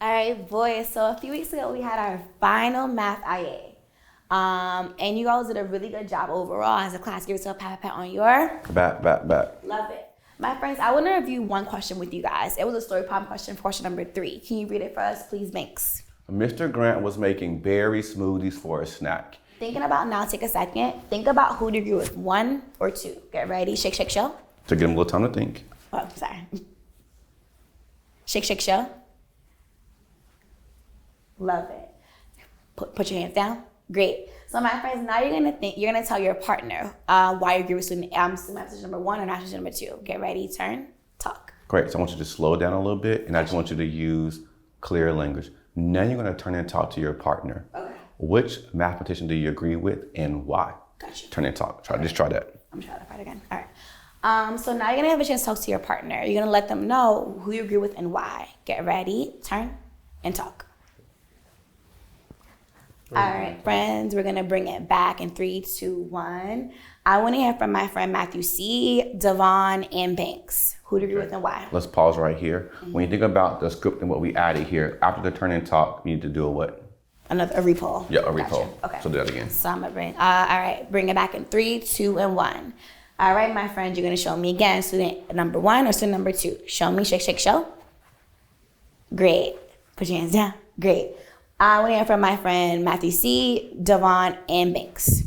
All right, boys. So a few weeks ago, we had our final math IA. And you guys did a really good job overall as a class. Give yourself a pat on your back. Love it. My friends, I want to review one question with you guys. It was a story problem question for question number 3. Can you read it for us, please, Banks? Mr. Grant was making berry smoothies for a snack. Thinking about now, take a second. Think about who to agree with, 1 or 2. Get ready. Shake, shake, show. To give him a little time to think. Oh, sorry. Shake, shake, show. Love it. Put your hands down. Great. So my friends, now you're gonna tell your partner why you agree with student message number 1 or message number 2. Get ready, turn, talk. Great. So I want you to slow down a little bit, and I just want you to use clear language. Now you're gonna turn and talk to your partner. Okay. Which mathematician do you agree with and why? Gotcha. Turn and talk. Just try that. I'm gonna try that part again. All right. So now you're gonna have a chance to talk to your partner. You're gonna let them know who you agree with and why. Get ready, turn, and talk. All right, friends, we're gonna bring it back in 3, 2, 1. I wanna hear from my friend Matthew C., Devon, and Banks. Who do you agree with and why? Let's pause right here. When you think about the script and what we added here, after the turn and talk, you need to do a what? A repoll. Yeah, a repoll. Gotcha. Okay. So do that again. So I'm gonna bring it back in 3, 2, and 1. All right, my friend, you're gonna show me again, student number 1 or student number 2? Show me, shake, shake, show. Great. Put your hands down. Great. I want to hear from my friend Matthew C., Devon, and Banks.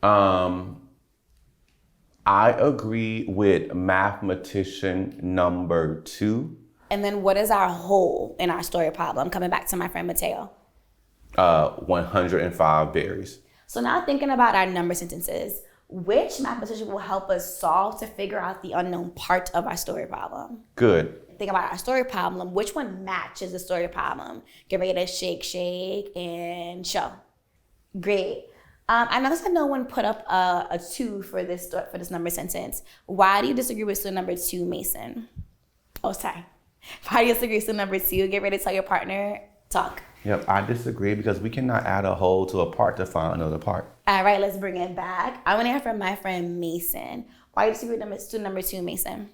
I agree with mathematician number 2. And then what is our whole in our story problem? Coming back to my friend Mateo. 105 berries. So now thinking about our number sentences, which mathematician will help us solve to figure out the unknown part of our story problem? Good. Think about our story problem. Which one matches the story problem? Get ready to shake, shake, and show. Great. I noticed that no one put up a 2 for this number sentence. Why do you disagree with student number 2, Mason? Oh, sorry. Why do you disagree with student number 2? Get ready to tell your partner. Talk. Yep, I disagree because we cannot add a whole to a part to find another part. All right, let's bring it back. I want to hear from my friend Mason. Why do you disagree with student number 2, Mason?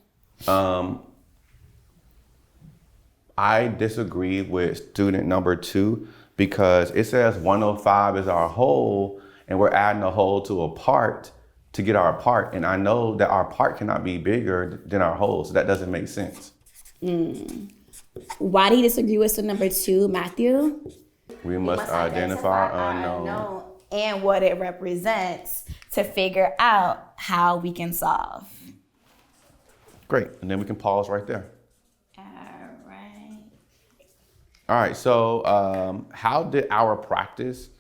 I disagree with student number 2 because it says 105 is our whole and we're adding a whole to a part to get our part. And I know that our part cannot be bigger than our whole, so that doesn't make sense. Why do you disagree with student number 2, Matthew? We must identify our unknown and what it represents to figure out how we can solve. Great, and then we can pause right there. All right, so how did our practice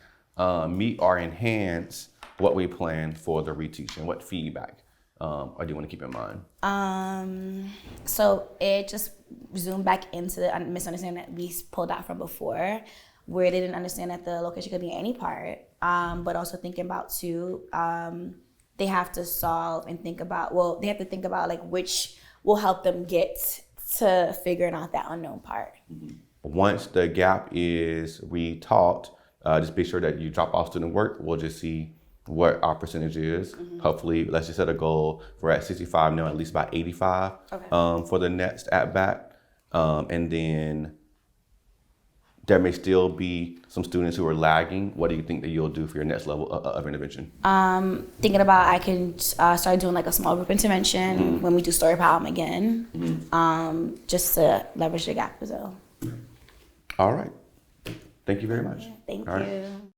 meet or enhance what we planned for the reteaching? What feedback or do you want to keep in mind? So it just zoomed back into the misunderstanding that we pulled out from before, where they didn't understand that the location could be any part, but also thinking about too, they have to solve and think about, they have to think about like which will help them get to figuring out that unknown part. Mm-hmm. Once the gap is retaught, just be sure that you drop off student work. We'll just see what our percentage is. Mm-hmm. Hopefully, let's just set a goal. We're at 65 now, at least by 85 for the next at bat. And then there may still be some students who are lagging. What do you think that you'll do for your next level of intervention? Thinking about I can start doing like a small group intervention when we do story problem again, just to leverage the gap as well. All right. Thank you very much. Thank you.